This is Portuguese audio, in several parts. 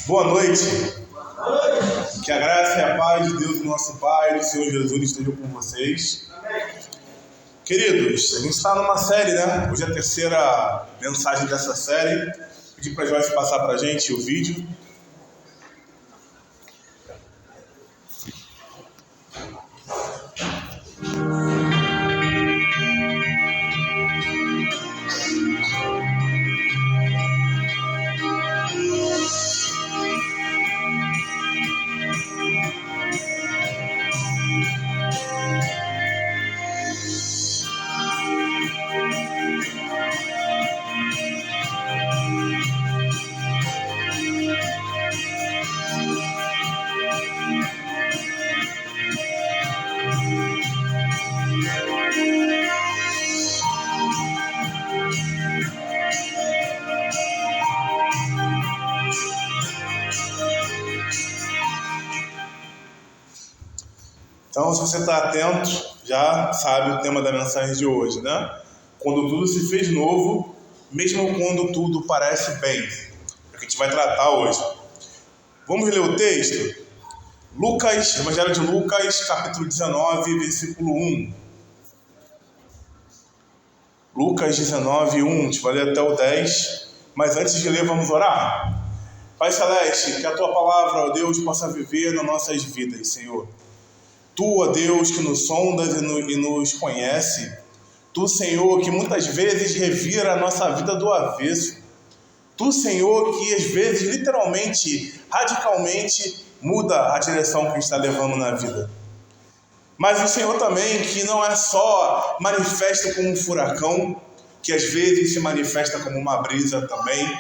Boa noite. Que a graça e a paz de Deus, nosso Pai, do Senhor Jesus, estejam com vocês. Queridos, a gente está numa série, né? Hoje é a terceira mensagem dessa série. Pedi para a Joyce passar para a gente o vídeo. Então, se você está atento, já sabe o tema da mensagem de hoje, né? Quando tudo se fez novo, mesmo quando tudo parece bem. É o que a gente vai tratar hoje. Vamos ler o texto? Lucas, Evangelho de Lucas, capítulo 19, versículo 1. Lucas 19, 1. A gente vai ler até o 10. Mas antes de ler, vamos orar? Pai Celeste, que a Tua palavra, ó Deus, possa viver nas nossas vidas, Senhor. Tu, ó Deus, que nos sondas e nos conhece. Tu, Senhor, que muitas vezes revira a nossa vida do avesso. Tu, Senhor, que às vezes, literalmente, radicalmente, muda a direção que a gente está levando na vida. Mas o Senhor também, que não é só manifesta como um furacão, que às vezes se manifesta como uma brisa também,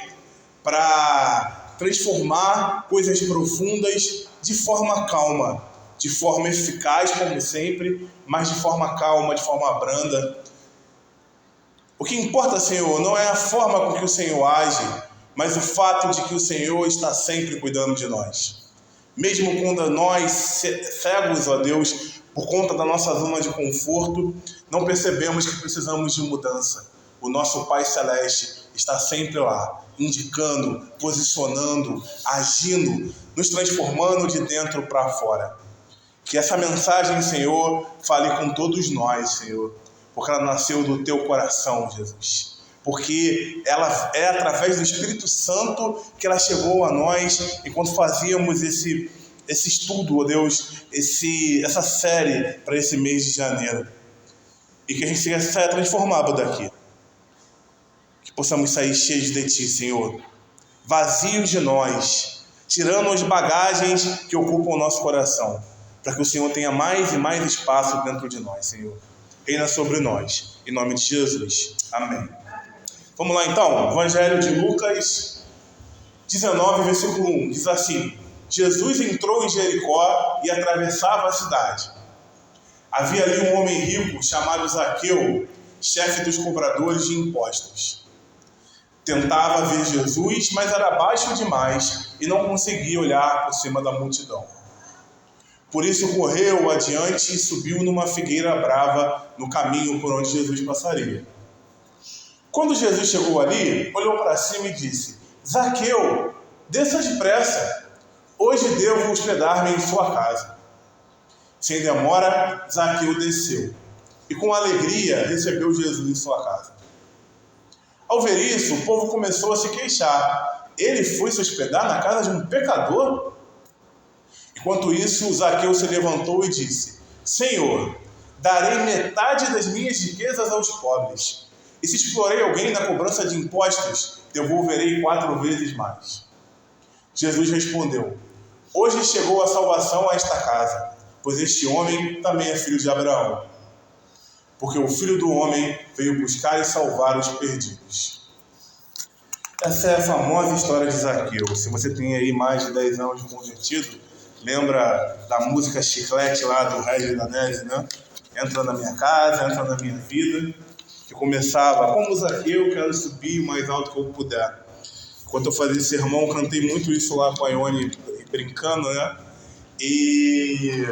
para transformar coisas profundas de forma calma, de forma eficaz, como sempre, mas de forma calma, de forma branda. O que importa, Senhor, não é a forma com que o Senhor age, mas o fato de que o Senhor está sempre cuidando de nós. Mesmo quando nós, cegos, ó Deus, por conta da nossa zona de conforto, não percebemos que precisamos de mudança. O nosso Pai Celeste está sempre lá, indicando, posicionando, agindo, nos transformando de dentro para fora. Que essa mensagem, Senhor, fale com todos nós, Senhor, porque ela nasceu do Teu coração, Jesus. Porque ela é através do Espírito Santo que ela chegou a nós enquanto fazíamos esse estudo, ó Deus, essa série para esse mês de janeiro. E que a gente saia transformado daqui. Que possamos sair cheios de Ti, Senhor, vazios de nós, tirando as bagagens que ocupam o nosso coração, para que o Senhor tenha mais e mais espaço dentro de nós, Senhor. Reina sobre nós. Em nome de Jesus. Amém. Vamos lá então. Evangelho de Lucas 19, versículo 1. Diz assim: Jesus entrou em Jericó e atravessava a cidade. Havia ali um homem rico chamado Zaqueu, chefe dos cobradores de impostos. Tentava ver Jesus, mas era baixo demais e não conseguia olhar por cima da multidão. Por isso correu adiante e subiu numa figueira brava no caminho por onde Jesus passaria. Quando Jesus chegou ali, olhou para cima e disse: Zaqueu, desça depressa, hoje devo hospedar-me em sua casa. Sem demora, Zaqueu desceu e com alegria recebeu Jesus em sua casa. Ao ver isso, o povo começou a se queixar. Ele foi se hospedar na casa de um pecador? Enquanto isso, Zaqueu se levantou e disse: Senhor, darei metade das minhas riquezas aos pobres. E se explorei alguém na cobrança de impostos, devolverei 4 vezes mais. Jesus respondeu: Hoje chegou a salvação a esta casa, pois este homem também é filho de Abraão. Porque o Filho do Homem veio buscar e salvar os perdidos. Essa é a famosa história de Zaqueu. Se você tem aí mais de 10 anos de convertido, lembra da música Chiclete lá do Regis Danese, né? Entra na minha casa, entra na minha vida. Que começava: como Zaqueu, quero subir o mais alto que eu puder. Quando eu fazia sermão, cantei muito isso lá com a Ione, brincando, né? E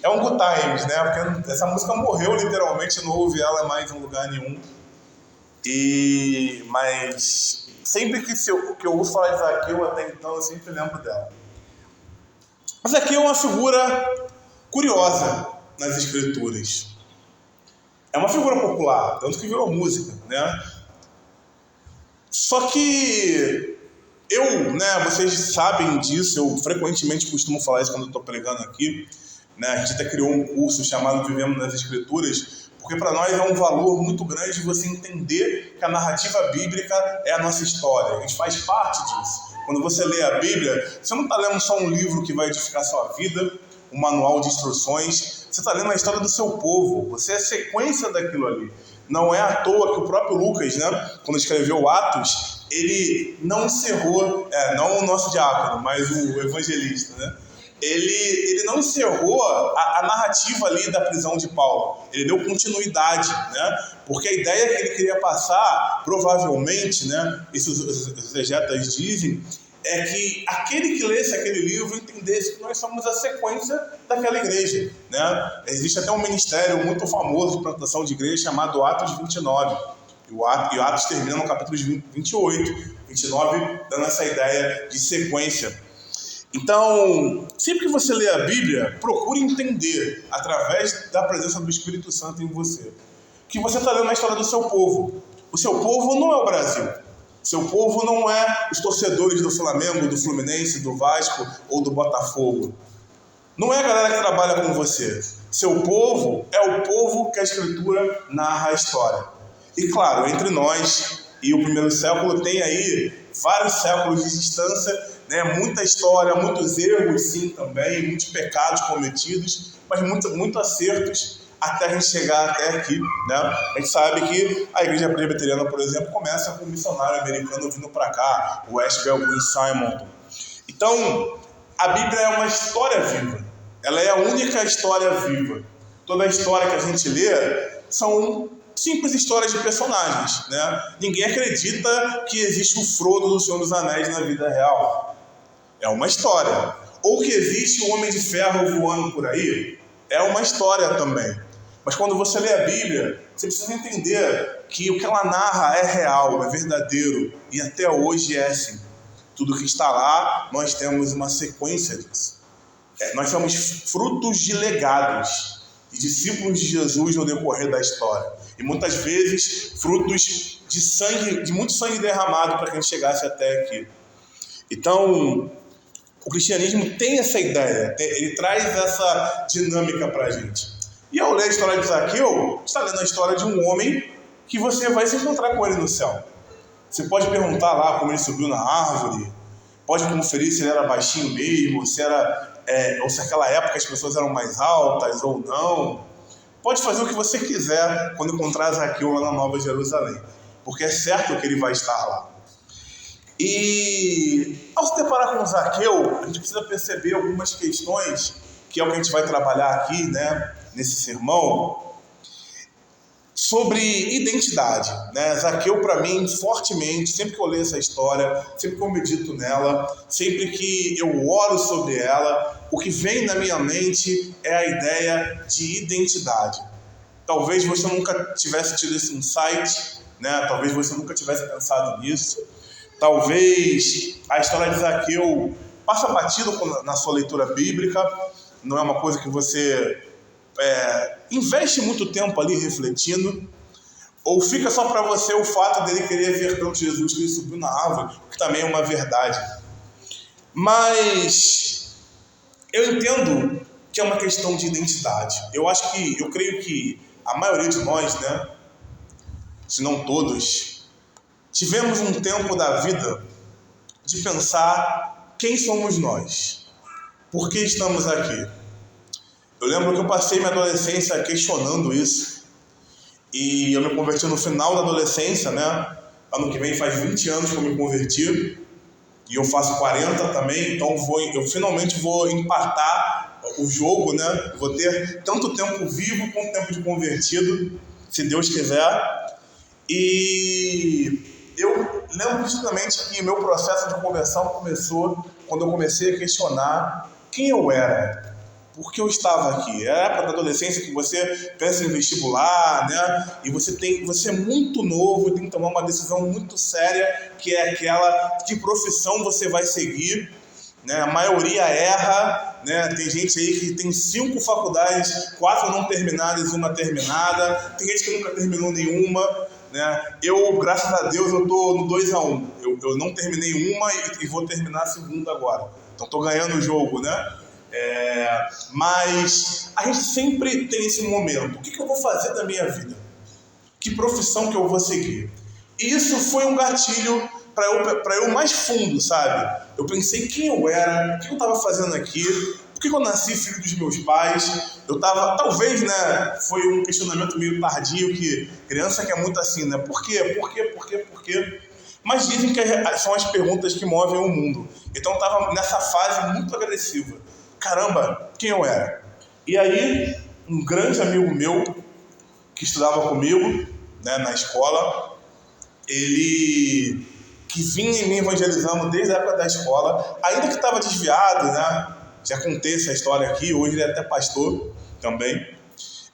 é um good times, né? Porque essa música morreu literalmente, não ouve ela mais em lugar nenhum. Mas sempre que eu ouço falar de Zaqueu até então, eu sempre lembro dela. Zaqueu é uma figura curiosa nas escrituras. É uma figura popular, tanto que virou música, né? Só que vocês sabem disso, eu frequentemente costumo falar isso quando eu estou pregando aqui, né? A gente até criou um curso chamado Vivendo nas Escrituras, porque para nós é um valor muito grande você entender que a narrativa bíblica é a nossa história, a gente faz parte disso. Quando você lê a Bíblia, você não está lendo só um livro que vai edificar a sua vida, um manual de instruções, você está lendo a história do seu povo, você é sequência daquilo ali. Não é à toa que o próprio Lucas, né, quando escreveu Atos, ele não encerrou, não o nosso diácono, mas o evangelista, né? Ele não encerrou a narrativa ali da prisão de Paulo. Ele deu continuidade, né? Porque a ideia que ele queria passar, provavelmente, né, isso os exegetas dizem, é que aquele que lesse aquele livro entendesse que nós somos a sequência daquela igreja, né? Existe até um ministério muito famoso de plantação de igreja chamado Atos 29. E o Atos termina no capítulo 28, 29, dando essa ideia de sequência. Então, sempre que você lê a Bíblia, procure entender, através da presença do Espírito Santo em você, que você está lendo a história do seu povo. O seu povo não é o Brasil. O seu povo não é os torcedores do Flamengo, do Fluminense, do Vasco ou do Botafogo. Não é a galera que trabalha com você. Seu povo é o povo que a Escritura narra a história. E claro, entre nós e o primeiro século tem aí vários séculos de distância, né? Muita história, muitos erros sim também, muitos pecados cometidos, mas muitos acertos até a gente chegar até aqui, né? A gente sabe que a igreja presbiteriana, por exemplo, começa com um missionário americano vindo para cá, o Ashbel Green Simon. Então, a Bíblia é uma história viva. Ela é a única história viva. Toda a história que a gente lê são simples histórias de personagens, né? Ninguém acredita que existe o Frodo do Senhor dos Anéis na vida real. É uma história. Ou que existe o Homem de Ferro voando por aí. É uma história também. Mas quando você lê a Bíblia, você precisa entender que o que ela narra é real, é verdadeiro. E até hoje é assim. Tudo que está lá, nós temos uma sequência disso. Nós somos frutos de legados e discípulos de Jesus no decorrer da história. E muitas vezes frutos de sangue, de muito sangue derramado para que a gente chegasse até aqui. Então, o cristianismo tem essa ideia, ele traz essa dinâmica para a gente. E ao ler a história de Zaqueu, você está lendo a história de um homem que você vai se encontrar com ele no céu. Você pode perguntar lá como ele subiu na árvore, pode conferir se ele era baixinho mesmo, ou se aquela época as pessoas eram mais altas ou não. Pode fazer o que você quiser quando encontrar Zaqueu lá na Nova Jerusalém, porque é certo que ele vai estar lá. E ao se deparar com Zaqueu, a gente precisa perceber algumas questões, que é o que a gente vai trabalhar aqui, né, nesse sermão, sobre identidade, né? Zaqueu, para mim, fortemente, sempre que eu leio essa história, sempre que eu medito nela, sempre que eu oro sobre ela, o que vem na minha mente é a ideia de identidade. Talvez você nunca tivesse tido esse insight, né? Talvez você nunca tivesse pensado nisso. Talvez a história de Zaqueu passa batido na sua leitura bíblica, não é uma coisa que você investe muito tempo ali refletindo, ou fica só para você o fato dele querer ver tanto Jesus que ele subiu na árvore, que também é uma verdade. Mas eu entendo que é uma questão de identidade. Eu creio que a maioria de nós, né, se não todos, tivemos um tempo da vida de pensar quem somos nós, por que estamos aqui. Eu lembro que eu passei minha adolescência questionando isso. E eu me converti no final da adolescência, né? Ano que vem faz 20 anos que eu me converti. E eu faço 40 também, então eu finalmente vou empatar o jogo, né? Vou ter tanto tempo vivo quanto tempo de convertido, se Deus quiser. E eu lembro justamente que meu processo de conversão começou quando eu comecei a questionar quem eu era. Porque eu estava aqui. É a época da adolescência que você pensa em vestibular, né? E você é muito novo e tem que tomar uma decisão muito séria, que é aquela de profissão você vai seguir, né? A maioria erra, né? Tem gente aí que tem 5 faculdades, 4 não terminadas e 1 terminada. Tem gente que nunca terminou nenhuma, né? Eu, graças a Deus, eu tô no 2-1. Eu não terminei uma e vou terminar a segunda agora. Então tô ganhando o jogo, né? Mas a gente sempre tem esse momento. O que eu vou fazer da minha vida? Que profissão que eu vou seguir? E isso foi um gatilho para eu mais fundo, sabe? Eu pensei quem eu era, o que eu estava fazendo aqui, por que eu nasci filho dos meus pais. Eu estava, talvez, né? Foi um questionamento meio tardio, que criança que é muito assim, né? Por quê? Por quê? Mas dizem que são as perguntas que movem o mundo. Então eu estava nessa fase muito agressiva. Caramba, quem eu era? E aí, um grande amigo meu, que estudava comigo, né, na escola, ele que vinha me evangelizando desde a época da escola, ainda que estava desviado, né? Já contei essa história aqui, hoje ele é até pastor também.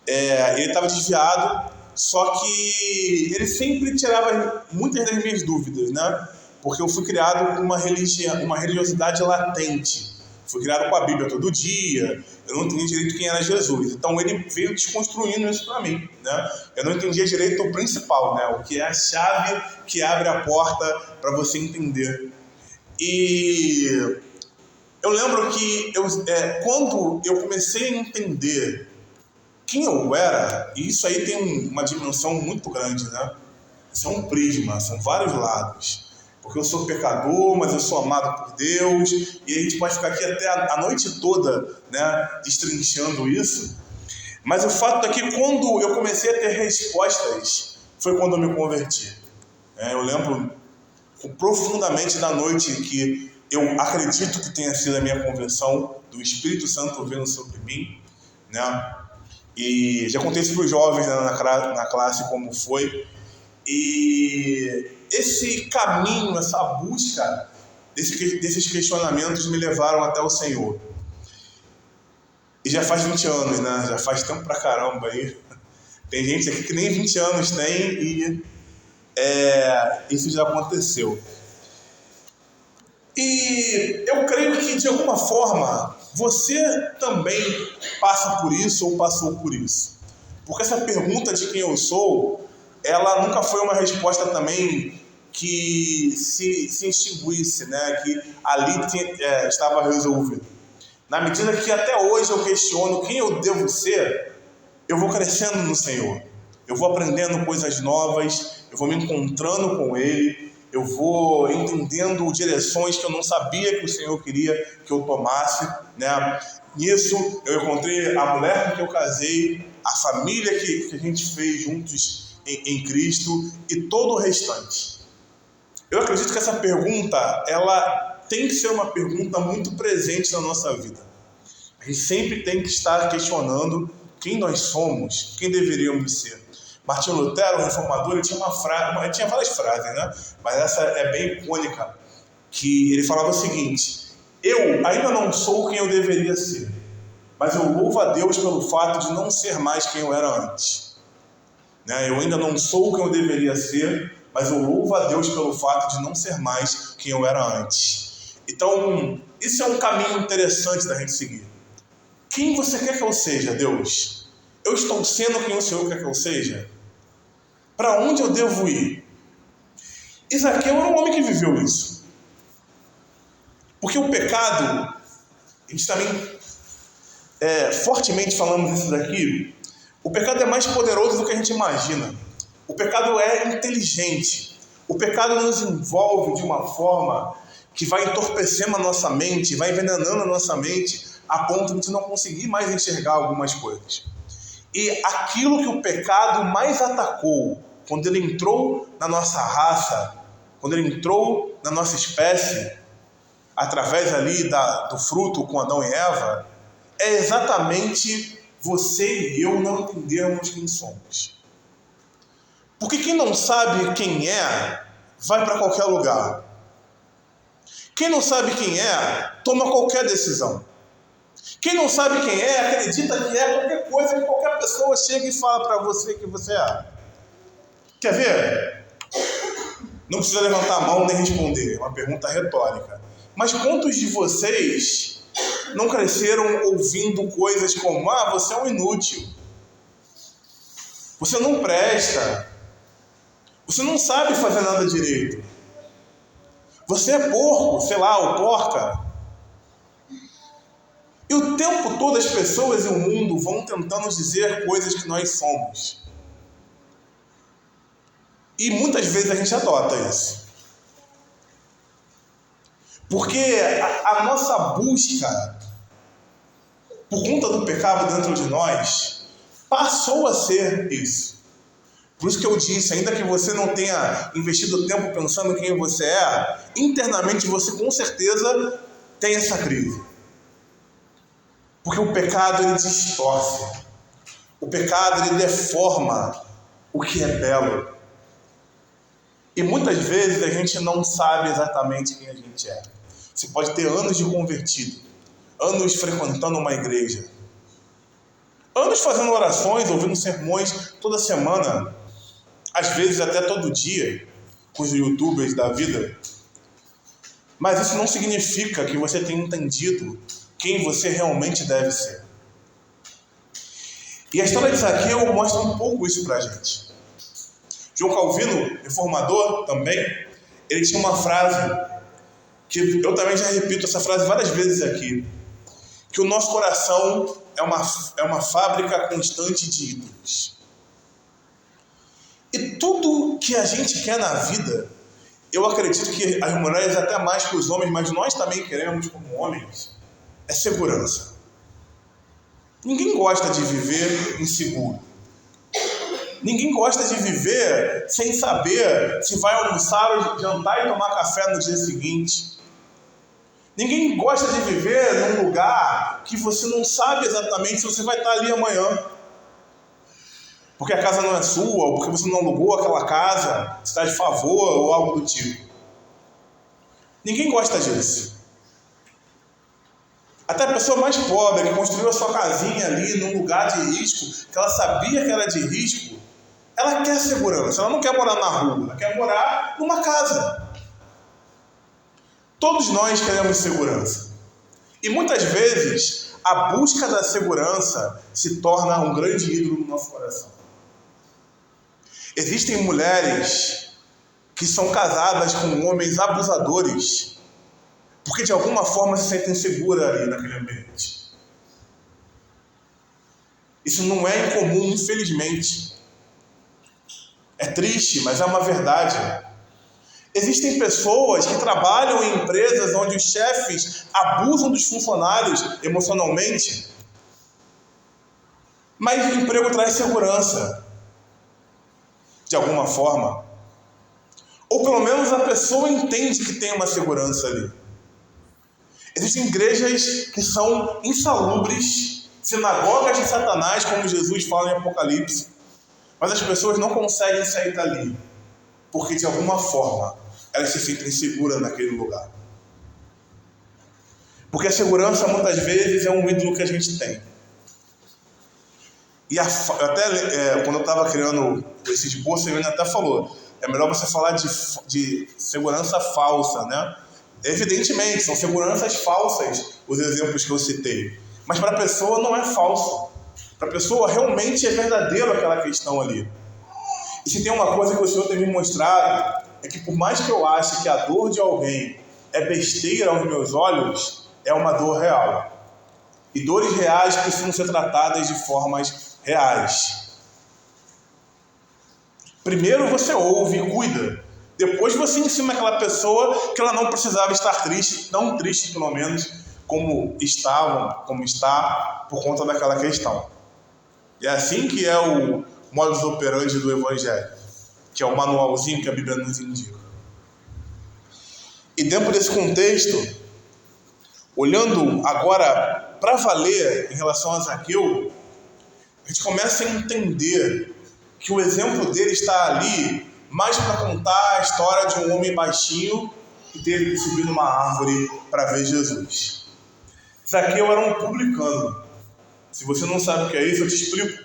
Ele estava desviado, só que ele sempre tirava muitas das minhas dúvidas, né? Porque eu fui criado com uma religiosidade latente. Fui criado com a Bíblia todo dia, eu não entendia direito quem era Jesus. Então ele veio desconstruindo isso para mim, né? Eu não entendia direito o principal, né? O que é a chave que abre a porta para você entender. E eu lembro que quando eu comecei a entender quem eu era, e isso aí tem uma dimensão muito grande, né? Isso é um prisma, são vários lados. Porque eu sou pecador, mas eu sou amado por Deus, e a gente pode ficar aqui até a noite toda, né, destrinchando isso. Mas o fato é que quando eu comecei a ter respostas, foi quando eu me converti. Eu lembro profundamente da noite que eu acredito que tenha sido a minha conversão, do Espírito Santo vindo sobre mim, né? E já contei isso para os jovens, né, na classe como foi. E esse caminho, essa busca desses questionamentos me levaram até o Senhor. E já faz 20 anos, né? Já faz tempo pra caramba aí. Tem gente aqui que nem 20 anos tem e isso já aconteceu. E eu creio que, de alguma forma, você também passa por isso ou passou por isso. Porque essa pergunta de quem eu sou, ela nunca foi uma resposta também que se extinguisse, né? Que ali estava resolvido. Na medida que até hoje eu questiono quem eu devo ser, eu vou crescendo no Senhor. Eu vou aprendendo coisas novas, eu vou me encontrando com Ele, eu vou entendendo direções que eu não sabia que o Senhor queria que eu tomasse, né? Nisso eu encontrei a mulher com que eu casei, a família que a gente fez juntos em Cristo e todo o restante. Eu acredito que essa pergunta, ela tem que ser uma pergunta muito presente na nossa vida. A gente sempre tem que estar questionando quem nós somos, quem deveríamos ser. Martinho Lutero, o reformador, ele tinha uma frase, ele tinha várias frases, né? Mas essa é bem icônica, que ele falava o seguinte: eu ainda não sou quem eu deveria ser, mas eu louvo a Deus pelo fato de não ser mais quem eu era antes. Eu ainda não sou quem eu deveria ser, mas eu louvo a Deus pelo fato de não ser mais quem eu era antes. Então, isso é um caminho interessante da gente seguir. Quem você quer que eu seja, Deus? Eu estou sendo quem o Senhor quer que eu seja? Para onde eu devo ir? Isaqueu era um homem que viveu isso. Porque o pecado, a gente também fortemente falamos isso daqui, o pecado é mais poderoso do que a gente imagina. O pecado é inteligente. O pecado nos envolve de uma forma que vai entorpecendo a nossa mente, vai envenenando a nossa mente, a ponto de a gente não conseguir mais enxergar algumas coisas. E aquilo que o pecado mais atacou, quando ele entrou na nossa raça, quando ele entrou na nossa espécie, através ali do fruto com Adão e Eva, é exatamente você e eu não entendermos quem somos. Porque quem não sabe quem é, vai para qualquer lugar. Quem não sabe quem é, toma qualquer decisão. Quem não sabe quem é, acredita que é qualquer coisa que qualquer pessoa chega e fala para você que você é. Quer ver? Não precisa levantar a mão nem responder, é uma pergunta retórica. Mas quantos de vocês não cresceram ouvindo coisas como: ah, você é um inútil, você não presta, você não sabe fazer nada direito, você é porco, sei lá, ou porca? E o tempo todo as pessoas e o mundo vão tentando dizer coisas que nós somos. E muitas vezes a gente adota isso. Porque a nossa busca, por conta do pecado dentro de nós, passou a ser isso. Por isso que eu disse, ainda que você não tenha investido tempo pensando quem você é, internamente você com certeza tem essa crise. Porque o pecado, ele distorce. O pecado, ele deforma o que é belo. E muitas vezes a gente não sabe exatamente quem a gente é. Você pode ter anos de convertido, anos frequentando uma igreja, anos fazendo orações, ouvindo sermões toda semana, às vezes até todo dia, com os youtubers da vida. Mas isso não significa que você tenha entendido quem você realmente deve ser. E a história de Zaqueu mostra um pouco isso pra gente. João Calvino, reformador também, ele tinha uma frase, que eu também já repito essa frase várias vezes aqui, que o nosso coração é uma fábrica constante de ídolos. E tudo que a gente quer na vida, eu acredito que as mulheres até mais que os homens, mas nós também queremos como homens, é segurança. Ninguém gosta de viver inseguro. Ninguém gosta de viver sem saber se vai almoçar, jantar e tomar café no dia seguinte. Ninguém gosta de viver num lugar que você não sabe exatamente se você vai estar ali amanhã. Porque a casa não é sua, ou porque você não alugou aquela casa, se está de favor ou algo do tipo. Ninguém gosta disso. Até a pessoa mais pobre, que construiu a sua casinha ali num lugar de risco, que ela sabia que era de risco, ela quer segurança, ela não quer morar na rua, ela quer morar numa casa. Todos nós queremos segurança. E muitas vezes, a busca da segurança se torna um grande ídolo no nosso coração. Existem mulheres que são casadas com homens abusadores, porque de alguma forma se sentem seguras ali naquele ambiente. Isso não é incomum, infelizmente. É triste, mas é uma verdade. Existem pessoas que trabalham em empresas onde os chefes abusam dos funcionários emocionalmente, mas o emprego traz segurança, de alguma forma. Ou pelo menos a pessoa entende que tem uma segurança ali. Existem igrejas que são insalubres, sinagogas de Satanás, como Jesus fala em Apocalipse, mas as pessoas não conseguem sair dali, porque de alguma forma elas se sentem seguras naquele lugar. Porque a segurança muitas vezes é um ídolo que a gente tem. E quando eu estava criando esse esboço, a Helena até falou, é melhor você falar de segurança falsa, né? Evidentemente, são seguranças falsas os exemplos que eu citei. Mas para a pessoa não é falso. Para a pessoa realmente é verdadeiro aquela questão ali. E se tem uma coisa que o Senhor tem me mostrado, é que por mais que eu ache que a dor de alguém é besteira aos meus olhos, é uma dor real. E dores reais precisam ser tratadas de formas reais. Primeiro você ouve e cuida. Depois você ensina aquela pessoa que ela não precisava estar triste, tão triste pelo menos, como está, por conta daquela questão. E é assim que é o modus operandi do Evangelho, que é o manualzinho que a Bíblia nos indica. E dentro desse contexto, olhando agora para valer em relação a Zaqueu, a gente começa a entender que o exemplo dele está ali mais para contar a história de um homem baixinho que teve que subir numa árvore para ver Jesus. Zaqueu era um publicano. Se você não sabe o que é isso, eu te explico.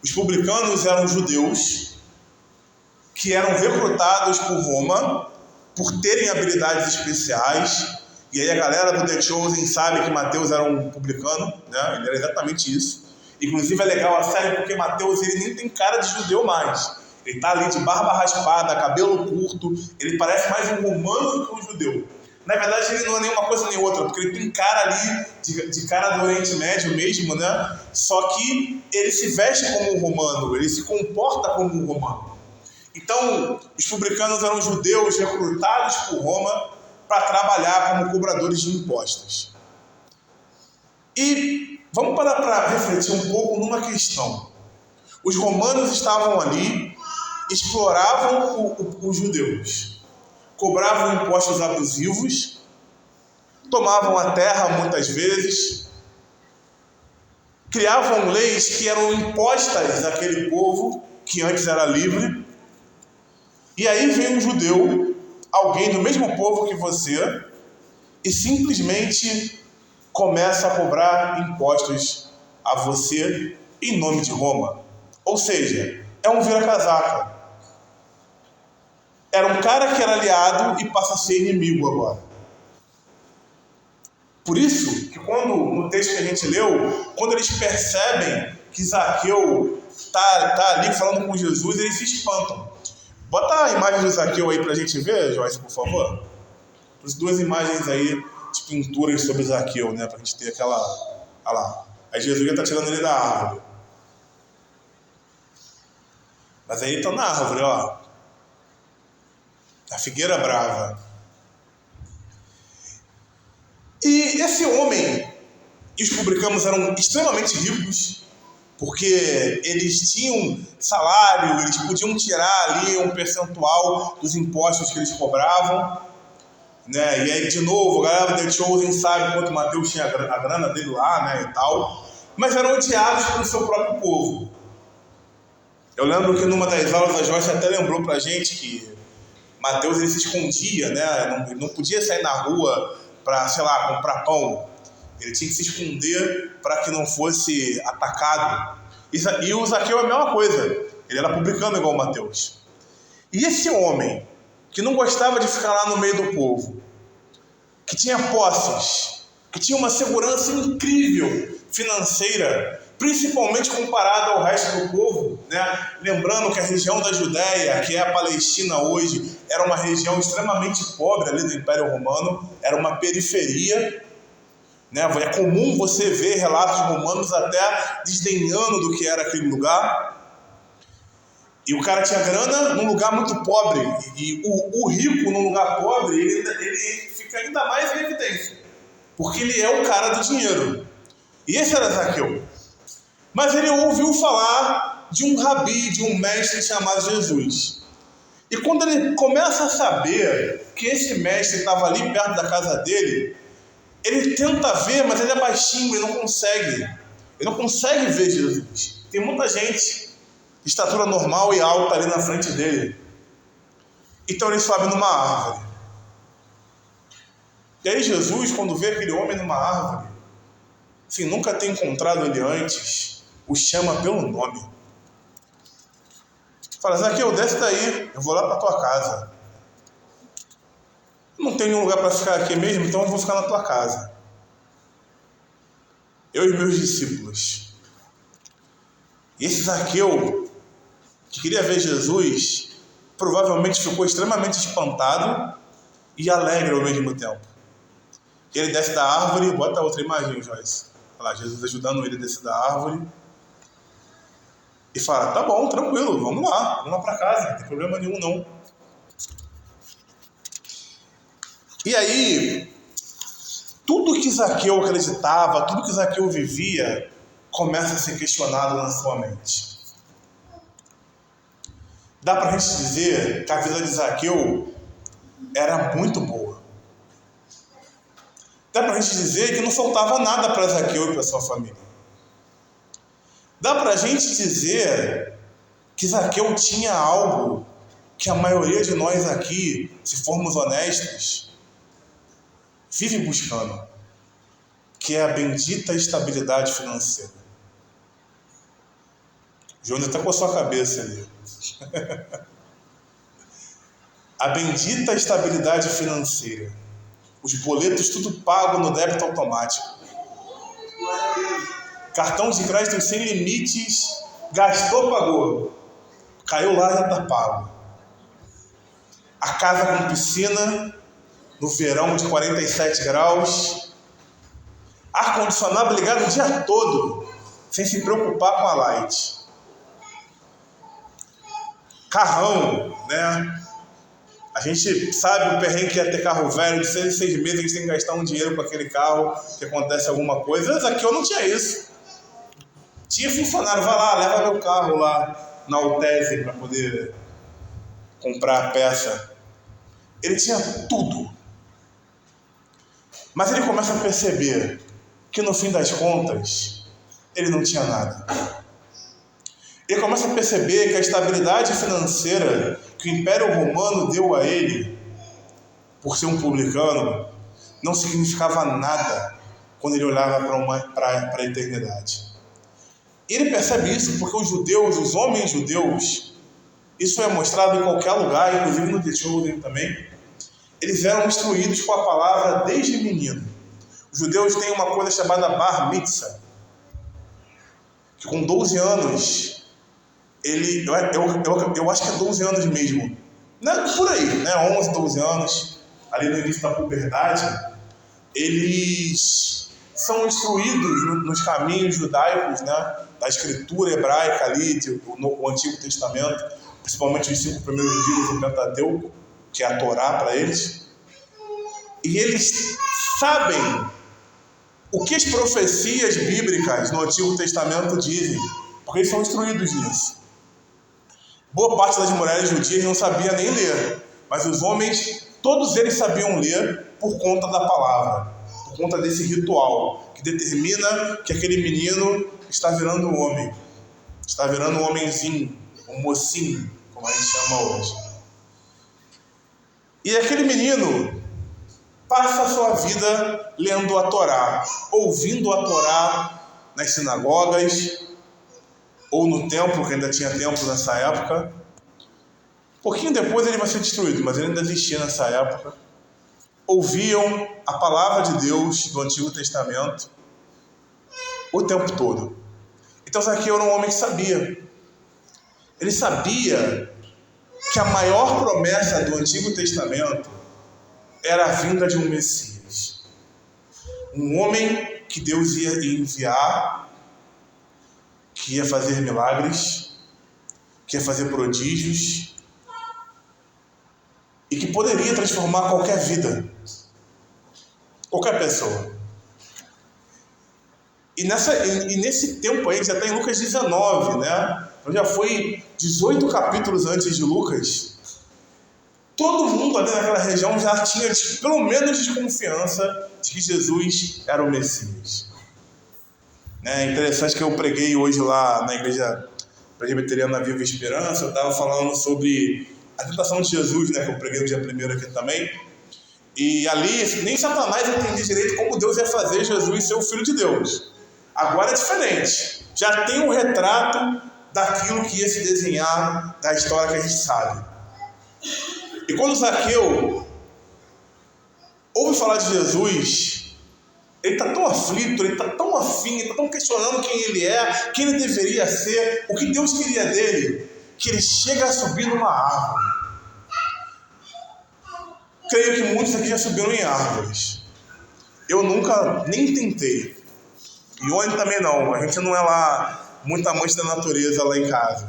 Os publicanos eram judeus que eram recrutados por Roma por terem habilidades especiais. E aí a galera do The Chosen sabe que Mateus era um publicano, né? Ele era exatamente isso. Inclusive é legal a série porque Mateus ele nem tem cara de judeu mais. Ele tá ali de barba raspada, cabelo curto, ele parece mais um romano do que um judeu. Na verdade ele não é nenhuma coisa nem outra, porque ele tem cara ali de cara do Oriente Médio mesmo, né? Só que ele se veste como um romano, ele se comporta como um romano. Então, os publicanos eram judeus recrutados por Roma para trabalhar como cobradores de impostos. E vamos parar para refletir um pouco numa questão. Os romanos estavam ali, exploravam os judeus, cobravam impostos abusivos, tomavam a terra muitas vezes, criavam leis que eram impostas àquele povo que antes era livre. E aí vem um judeu, alguém do mesmo povo que você, e simplesmente começa a cobrar impostos a você em nome de Roma. Ou seja, é um vira-casaca. Era um cara que era aliado e passa a ser inimigo agora. Por isso que no texto que a gente leu, quando eles percebem que Zaqueu está ali falando com Jesus, eles se espantam. Bota a imagem do Zaqueu aí pra gente ver, Joyce, por favor. As duas imagens aí de pinturas sobre Zaqueu, né? Pra gente ter aquela... Olha lá. Aí Jesus já tá tirando ele da árvore. Mas aí ele tá na árvore, ó. A figueira brava. E esse homem e os publicanos eram extremamente ricos, porque eles tinham salário, eles podiam tirar ali um percentual dos impostos que eles cobravam, né? E aí, de novo, a galera do The Chosen sabe quanto Mateus tinha a grana dele lá, né, e tal, mas eram odiados pelo seu próprio povo. Eu lembro que numa das aulas a Joyce até lembrou pra gente que Mateus ele se escondia, né? Não podia sair na rua para, sei lá, comprar pão. Ele tinha que se esconder para que não fosse atacado. E o Zaqueu é a mesma coisa. Ele era publicano igual o Mateus. E esse homem, que não gostava de ficar lá no meio do povo, que tinha posses, que tinha uma segurança incrível financeira, principalmente comparado ao resto do povo, né? Lembrando que a região da Judéia, que é a Palestina hoje, era uma região extremamente pobre ali do Império Romano, era uma periferia, né? É comum você ver relatos romanos até desdenhando do que era aquele lugar. E o cara tinha grana num lugar muito pobre, e o rico num lugar pobre, ele fica ainda mais em evidência, porque ele é o cara do dinheiro. E esse era Zaqueu. Mas ele ouviu falar de um rabi, de um mestre chamado Jesus. E quando ele começa a saber que esse mestre estava ali perto da casa dele, ele tenta ver, mas ele é baixinho, ele não consegue. Ele não consegue ver Jesus. Tem muita gente de estatura normal e alta ali na frente dele. Então ele sobe numa árvore. E aí Jesus, quando vê aquele homem numa árvore, assim, nunca tem encontrado ele antes, o chama pelo nome. Fala, Zaqueu, desce daí, eu vou lá para tua casa. Não tenho nenhum lugar para ficar aqui mesmo, então eu vou ficar na tua casa. Eu e meus discípulos. E esse Zaqueu, que queria ver Jesus, provavelmente ficou extremamente espantado e alegre ao mesmo tempo. E ele desce da árvore, bota outra imagem, Joyce. Olha lá, Jesus ajudando ele a descer da árvore. E fala, tá bom, tranquilo, vamos lá para casa, não tem problema nenhum não. E aí, tudo que Zaqueu acreditava, tudo que Zaqueu vivia, começa a ser questionado na sua mente. Dá pra gente dizer que a vida de Zaqueu era muito boa. Dá pra gente dizer que não faltava nada para Zaqueu e para sua família. Dá pra gente dizer que Zaqueu tinha algo que a maioria de nós aqui, se formos honestos, vive buscando. que é a bendita estabilidade financeira. João até coçou a cabeça ali. A bendita estabilidade financeira. Os boletos tudo pago no débito automático. Cartão de crédito sem limites, gastou, pagou. Caiu lá, já está pago. A casa com piscina, no verão de 47 graus. Ar-condicionado ligado o dia todo, sem se preocupar com a light. Carrão, né? A gente sabe o perrengue que é ter carro velho, de 6 em 6 meses a gente tem que gastar um dinheiro com aquele carro, que acontece alguma coisa. Mas aqui eu não tinha isso. Tinha funcionário, vai lá, leva meu carro lá na Altese para poder comprar a peça. Ele tinha tudo. Mas ele começa a perceber que no fim das contas, ele não tinha nada. Ele começa a perceber que a estabilidade financeira que o Império Romano deu a ele, por ser um publicano, não significava nada quando ele olhava para a eternidade. Ele percebe isso porque os judeus, os homens judeus, isso é mostrado em qualquer lugar, inclusive no The Chosen também, eles eram instruídos com a palavra desde menino. Os judeus têm uma coisa chamada Bar Mitzvah, que com 12 anos, eu acho que é 12 anos mesmo, né? Por aí, né? 11, 12 anos, ali no início da puberdade, eles são instruídos nos caminhos judaicos, né? Da escritura hebraica ali, o Antigo Testamento, principalmente os 5 primeiros livros do Pentateuco, que é a Torá para eles. E eles sabem o que as profecias bíblicas no Antigo Testamento dizem, porque eles são instruídos nisso. Boa parte das mulheres judias não sabia nem ler, mas os homens, todos eles sabiam ler por conta da palavra, por conta desse ritual, que determina que aquele menino está virando um homem, está virando um homenzinho, um mocinho, como a gente chama hoje. E aquele menino passa a sua vida lendo a Torá, ouvindo a Torá nas sinagogas, ou no templo, que ainda tinha templo nessa época. Pouquinho depois ele vai ser destruído, mas ele ainda existia nessa época. Ouviam a palavra de Deus do Antigo Testamento o tempo todo. Então Zaqueu era um homem que sabia. Ele sabia que a maior promessa do Antigo Testamento era a vinda de um Messias. Um homem que Deus ia enviar, que ia fazer milagres, que ia fazer prodígios e que poderia transformar qualquer vida, qualquer pessoa. E nesse tempo aí, já está em Lucas 19, né? Então já foi 18 capítulos antes de Lucas. Todo mundo ali naquela região já tinha pelo menos desconfiança de que Jesus era o Messias. É interessante que eu preguei hoje lá na igreja presbiteriana Viva Esperança. Eu estava falando sobre a tentação de Jesus, né, que eu preguei no dia 1º aqui também. E ali nem Satanás entendia direito como Deus ia fazer Jesus ser o Filho de Deus. Agora é diferente. Já tem um retrato daquilo que ia se desenhar da história que a gente sabe. E quando Zaqueu ouve falar de Jesus, ele está tão aflito, ele está tão afim, ele está tão questionando quem ele é, quem ele deveria ser, o que Deus queria dele, que ele chega a subir numa árvore. Creio que muitos aqui já subiram em árvores. Eu nunca, nem tentei. E hoje também não, a gente não é lá muito amante da natureza lá em casa.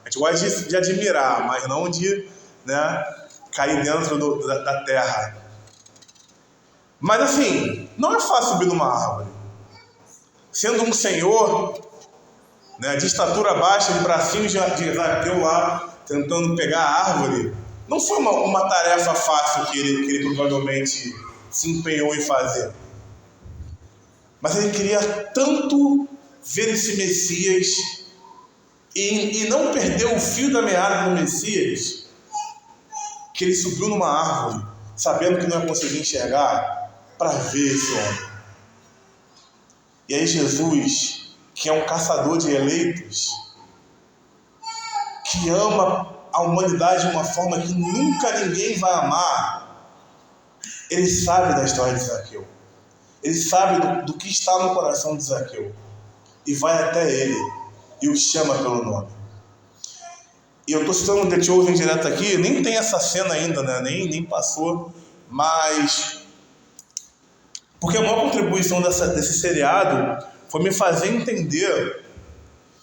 A gente gosta de admirar, mas não de, né, cair dentro da terra. Mas assim, não é fácil subir numa árvore. Sendo um senhor, né, de estatura baixa, de bracinhos de Zaqueu lá, tentando pegar a árvore, não foi uma tarefa fácil que ele provavelmente se empenhou em fazer. Mas ele queria tanto ver esse Messias e não perder o fio da meada do Messias, que ele subiu numa árvore, sabendo que não ia conseguir enxergar, para ver esse homem. E aí Jesus, que é um caçador de eleitos, que ama a humanidade de uma forma que nunca ninguém vai amar, ele sabe da história de Zaqueu. Ele sabe do que está no coração de Zaqueu. E vai até ele e o chama pelo nome. E eu estou citando The Chosen direto aqui, nem tem essa cena ainda, né? Nem passou, mas porque a maior contribuição desse seriado foi me fazer entender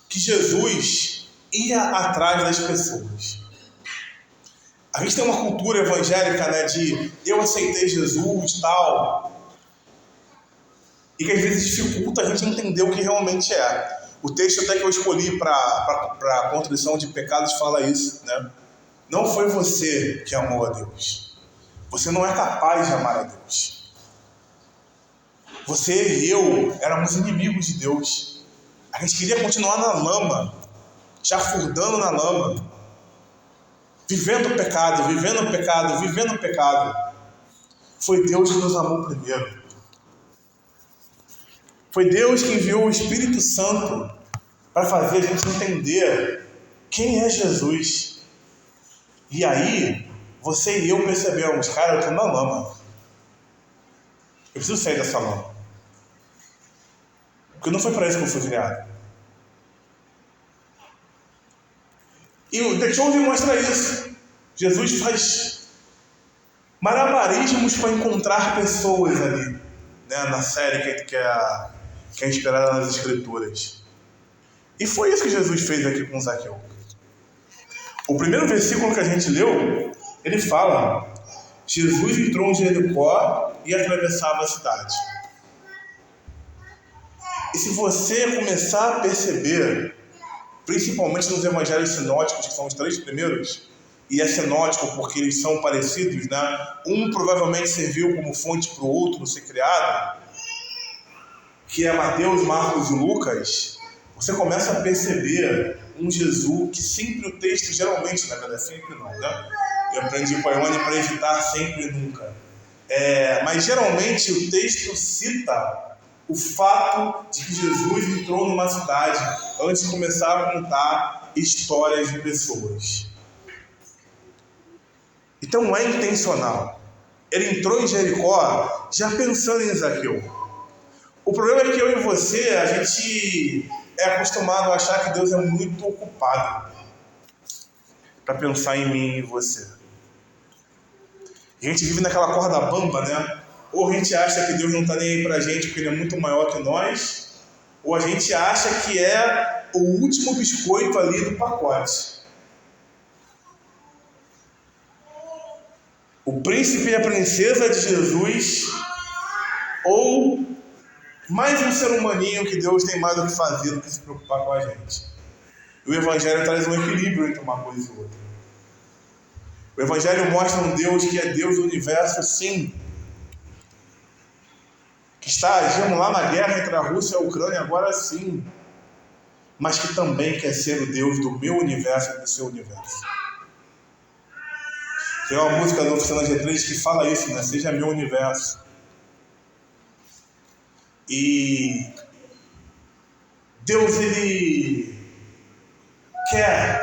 que Jesus ia atrás das pessoas. A gente tem uma cultura evangélica, né, de eu aceitei Jesus, tal, e que às vezes dificulta a gente entender o que realmente é. O texto até que eu escolhi para a contrição de pecados fala isso, né? Não foi você que amou a Deus. Você não é capaz de amar a Deus. Você e eu éramos inimigos de Deus. A gente queria continuar na lama, chafurdando na lama, vivendo o pecado, vivendo o pecado, vivendo o pecado. Foi Deus que nos amou primeiro. Foi Deus que enviou o Espírito Santo para fazer a gente entender quem é Jesus. E aí, você e eu percebemos, cara, eu estou na lama. Eu preciso sair dessa lama. Porque não foi para isso que eu fui criado. E o The Chosen mostra isso. Jesus faz malabarismos para encontrar pessoas ali, né, na série que é inspirada nas Escrituras. E foi isso que Jesus fez aqui com Zaqueu. O primeiro versículo que a gente leu, ele fala: Jesus entrou em Jericó e atravessava a cidade. E se você começar a perceber, principalmente nos evangelhos sinóticos, que são os 3 primeiros, e é sinótico porque eles são parecidos, né? Um provavelmente serviu como fonte para o outro ser criado, que é Mateus, Marcos e Lucas. Você começa a perceber um Jesus que sempre o texto, geralmente, na verdade, sempre não, né? Eu aprendi com a Ione para evitar sempre e nunca. Mas geralmente o texto cita o fato de que Jesus entrou numa cidade antes de começar a contar histórias de pessoas. Então é intencional. Ele entrou em Jericó já pensando em Zaqueu. O problema é que eu e você, a gente é acostumado a achar que Deus é muito ocupado para pensar em mim e em você. A gente vive naquela corda bamba, né? Ou a gente acha que Deus não está nem aí pra gente porque Ele é muito maior que nós, ou a gente acha que é o último biscoito ali do pacote. O príncipe e a princesa de Jesus, ou mais um ser humaninho que Deus tem mais o que fazer do que se preocupar com a gente. O Evangelho traz um equilíbrio entre uma coisa e outra. O Evangelho mostra um Deus que é Deus do universo, sim, que está agindo lá na guerra entre a Rússia e a Ucrânia, agora sim, mas que também quer ser o Deus do meu universo e do seu universo. Tem uma música da Oficina G3 que fala isso, né? Seja meu universo. E Deus, Ele quer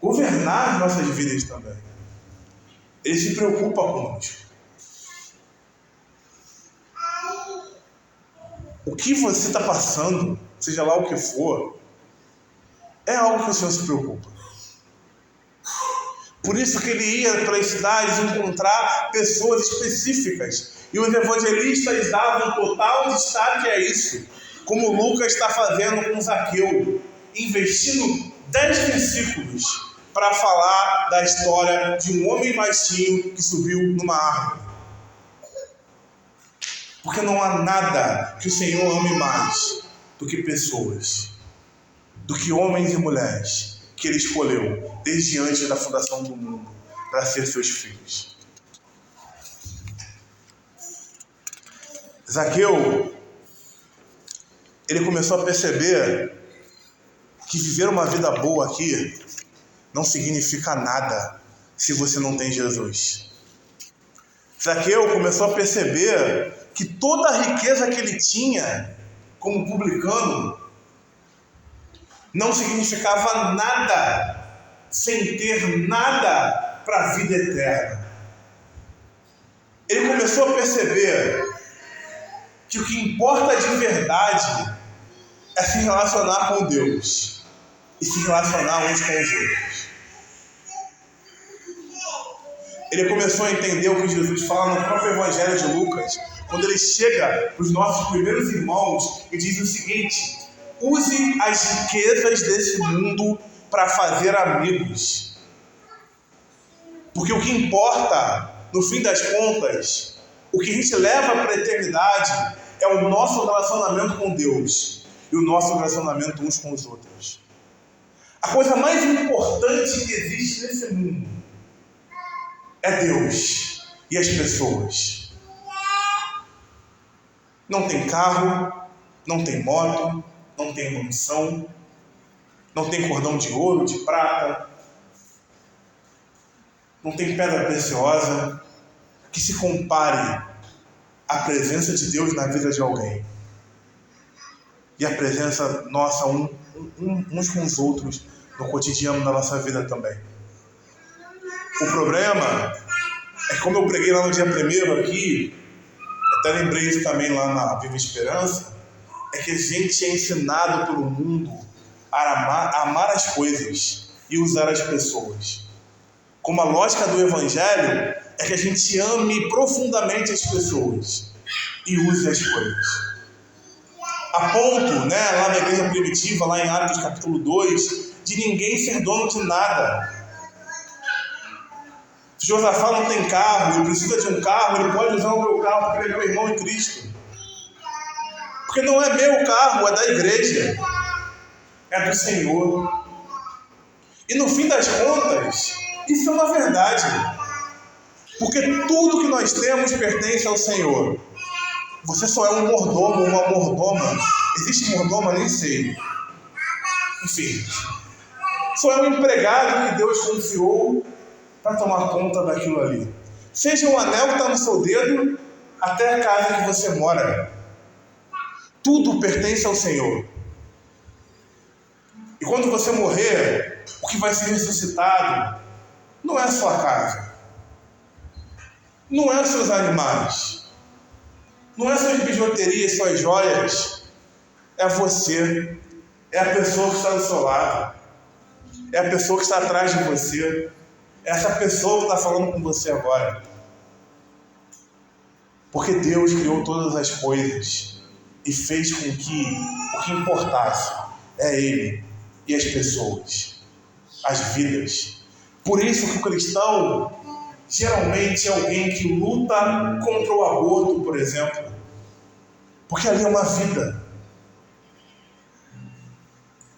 governar as nossas vidas também. Ele se preocupa conosco. O que você está passando, seja lá o que for, é algo que o Senhor se preocupa. Por isso que ele ia para as cidades encontrar pessoas específicas. E os evangelistas davam total destaque a isso, como Lucas está fazendo com Zaqueu, investindo 10 versículos para falar da história de um homem baixinho que subiu numa árvore. Porque não há nada que o Senhor ame mais do que pessoas, do que homens e mulheres que Ele escolheu desde antes da fundação do mundo para ser seus filhos. Zaqueu, ele começou a perceber que viver uma vida boa aqui não significa nada se você não tem Jesus. Zaqueu começou a perceber que toda a riqueza que ele tinha como publicano não significava nada sem ter nada para a vida eterna. Ele começou a perceber que o que importa de verdade é se relacionar com Deus e se relacionar uns com os outros. Ele começou a entender o que Jesus fala no próprio Evangelho de Lucas, quando ele chega para os nossos primeiros irmãos e diz o seguinte: use as riquezas desse mundo para fazer amigos. Porque o que importa, no fim das contas, o que a gente leva para a eternidade é o nosso relacionamento com Deus e o nosso relacionamento uns com os outros. A coisa mais importante que existe nesse mundo é Deus e as pessoas. Não tem carro, não tem moto, não tem mansão, não tem cordão de ouro, de prata, não tem pedra preciosa que se compare à presença de Deus na vida de alguém e a presença nossa uns com os outros no cotidiano da nossa vida também. O problema é que, como eu preguei lá no dia 1º aqui, até lembrei isso também lá na Viva Esperança, é que a gente é ensinado pelo mundo a amar as coisas e usar as pessoas. Como a lógica do Evangelho é que a gente ame profundamente as pessoas e use as coisas. A ponto, lá na igreja primitiva, lá em Atos capítulo 2, de ninguém ser dono de nada. Se Josafá não tem carro, ele precisa de um carro, ele pode usar o meu carro porque ele é meu irmão em Cristo. Porque não é meu carro, é da igreja, é do Senhor. E no fim das contas, isso é uma verdade. Porque tudo que nós temos pertence ao Senhor. Você só é um mordomo, uma mordoma. Existe mordoma? Nem sei. Enfim. Só é um empregado que Deus confiou para tomar conta daquilo ali. Seja um anel que está no seu dedo, até a casa que você mora. Tudo pertence ao Senhor. E quando você morrer, o que vai ser ressuscitado não é a sua casa. Não é os seus animais. Não é suas bijuterias, suas joias. É você. É a pessoa que está do seu lado. É a pessoa que está atrás de você. É essa pessoa que está falando com você agora. Porque Deus criou todas as coisas e fez com que o que importasse é Ele e as pessoas, as vidas. Por isso que o cristão geralmente é alguém que luta contra o aborto, por exemplo. Porque ali é uma vida.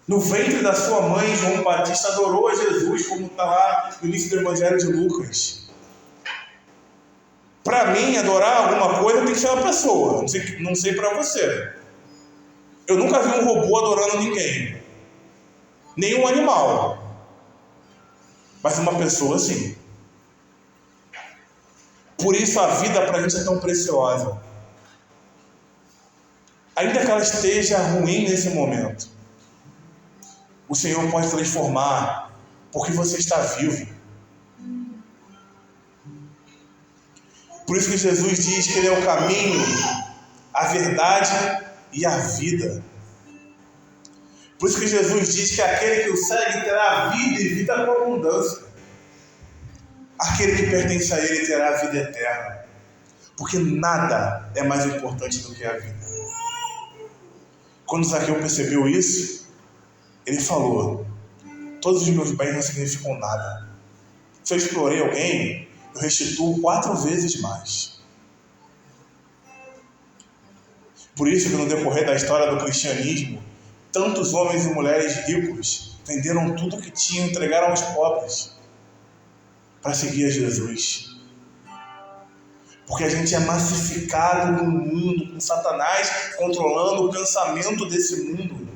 No ventre da sua mãe, João Batista adorou a Jesus, como está lá no início do Evangelho de Lucas. Para mim, adorar alguma coisa tem que ser uma pessoa. Não sei para você. Eu nunca vi um robô adorando ninguém. Nem um animal. Mas uma pessoa, sim. Por isso a vida para a gente é tão preciosa. Ainda que ela esteja ruim nesse momento, o Senhor pode transformar, porque você está vivo. Por isso que Jesus diz que Ele é o caminho, a verdade e a vida. Por isso que Jesus diz que aquele que o segue terá vida e vida com abundância. Aquele que pertence a Ele terá a vida eterna. Porque nada é mais importante do que a vida. Quando Zaqueu percebeu isso, ele falou: todos os meus bens não significam nada. Se eu explorei alguém, eu restituo 4 vezes mais. Por isso que no decorrer da história do cristianismo, tantos homens e mulheres ricos venderam tudo que tinham e entregaram aos pobres para seguir a Jesus. Porque a gente é massificado no mundo, com Satanás controlando o pensamento desse mundo,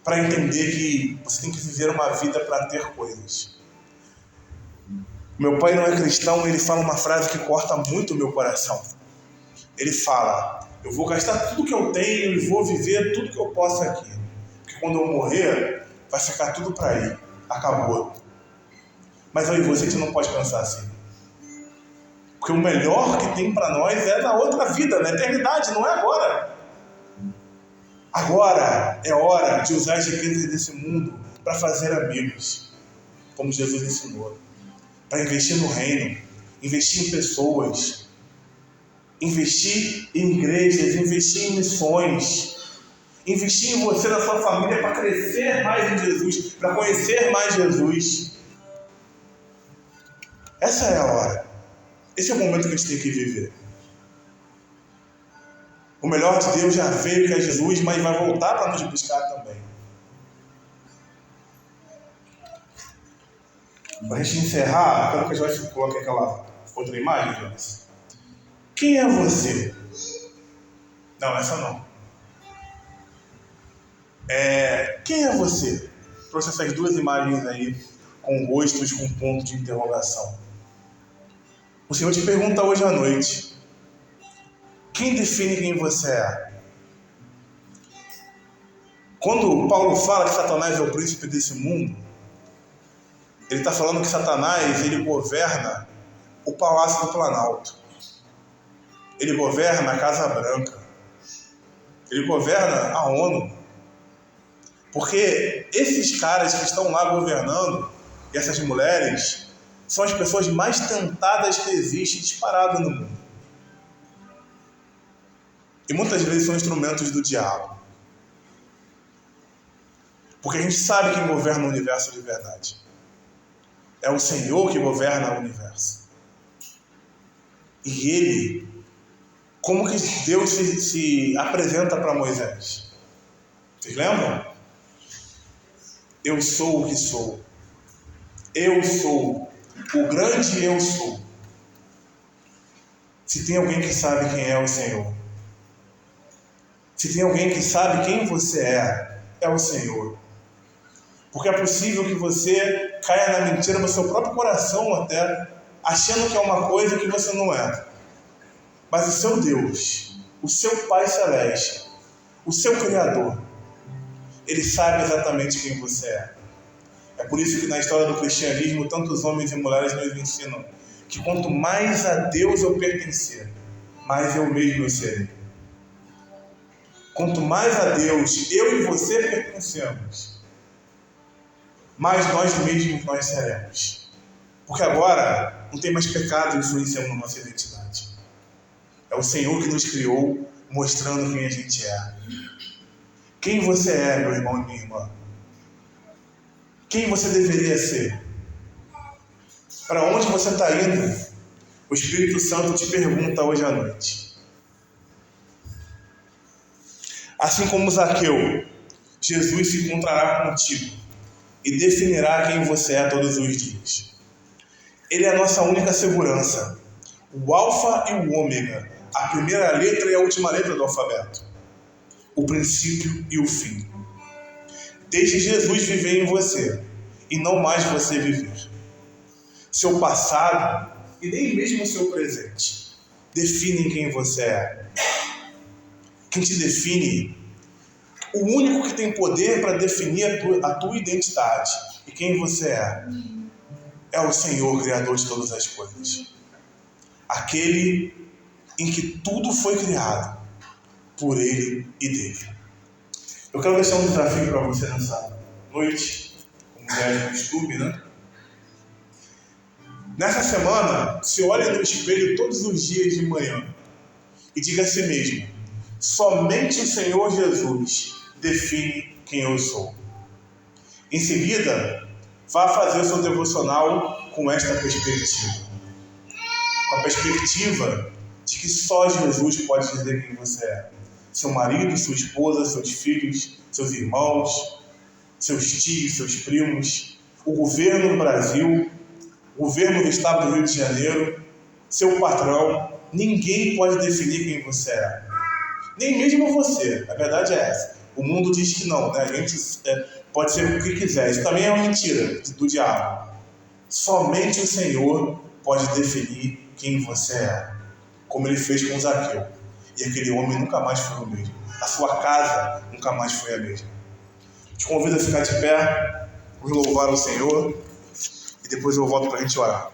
para entender que você tem que viver uma vida para ter coisas. Meu pai não é cristão, ele fala uma frase que corta muito o meu coração. ele fala: eu vou gastar tudo que eu tenho e vou viver tudo que eu posso aqui. Porque quando eu morrer, vai ficar tudo para aí. Acabou. Mas eu e você, a gente não pode pensar assim. Porque o melhor que tem para nós é na outra vida, na eternidade, não é agora. Agora é hora de usar as riquezas desse mundo para fazer amigos, como Jesus ensinou. Para investir no reino, investir em pessoas, investir em igrejas, investir em missões, investir em você, na sua família, para crescer mais em Jesus, para conhecer mais Jesus. Essa é a hora. Esse é o momento que a gente tem que viver. O melhor de Deus já veio, que é Jesus, mas vai voltar para nos buscar também. Para a gente encerrar, quero que a Joyce coloque aquela outra imagem, Joyce. Quem é você? Não, essa não. Quem é você? Trouxe essas duas imagens aí, com rostos com ponto de interrogação. O Senhor te pergunta hoje à noite: quem define quem você é? Quando Paulo fala que Satanás é o príncipe desse mundo, ele está falando que Satanás, ele governa o Palácio do Planalto. Ele governa a Casa Branca. Ele governa a ONU. Porque esses caras que estão lá governando, e essas mulheres, são as pessoas mais tentadas que existem disparado no mundo. E muitas vezes são instrumentos do diabo. Porque a gente sabe quem governa o universo de verdade. É o Senhor que governa o universo. E Ele, como que Deus se apresenta para Moisés? Vocês lembram? Eu sou o que sou. Eu sou o grande eu sou. Se tem alguém que sabe quem é o Senhor, se tem alguém que sabe quem você é o Senhor. Porque é possível que você caia na mentira no seu próprio coração até, achando que é uma coisa que você não é. Mas o seu Deus, o seu Pai Celeste, o seu Criador, Ele sabe exatamente quem você é. É por isso que na história do cristianismo, tantos homens e mulheres nos ensinam que quanto mais a Deus eu pertencer, mais eu mesmo eu serei. Quanto mais a Deus eu e você pertencemos, mais nós mesmos nós seremos. Porque agora não tem mais pecado influenciando na nossa identidade. É o Senhor que nos criou, mostrando quem a gente é. Quem você é, meu irmão e minha irmã? Quem você deveria ser? Para onde você está indo? O Espírito Santo te pergunta hoje à noite. Assim como Zaqueu, Jesus se encontrará contigo e definirá quem você é todos os dias. Ele é a nossa única segurança, o alfa e o ômega, a primeira letra e a última letra do alfabeto, o princípio e o fim. Deixe Jesus viver em você e não mais você viver. Seu passado e nem mesmo o seu presente definem quem você é. Quem te define, o único que tem poder para definir a tua identidade e quem você é o Senhor, Criador de todas as coisas. Aquele em que tudo foi criado por Ele e dele. Eu quero deixar um desafio para você nessa noite, como já é de costume, né? Nessa semana, se olhe no espelho todos os dias de manhã e diga a si mesmo: somente o Senhor Jesus define quem eu sou. Em seguida, vá fazer o seu devocional com esta perspectiva. Com a perspectiva de que só Jesus pode dizer quem você é. Seu marido, sua esposa, seus filhos, seus irmãos, seus tios, seus primos, o governo do Brasil, o governo do estado do Rio de Janeiro, seu patrão. Ninguém pode definir quem você é. Nem mesmo você. A verdade é essa. O mundo diz que não, né? A gente pode ser o que quiser. Isso também é uma mentira do diabo. Somente o Senhor pode definir quem você é, como ele fez com Zaqueu. E aquele homem nunca mais foi o mesmo. A sua casa nunca mais foi a mesma. Te convido a ficar de pé, vamos louvar o Senhor e depois eu volto para a gente orar.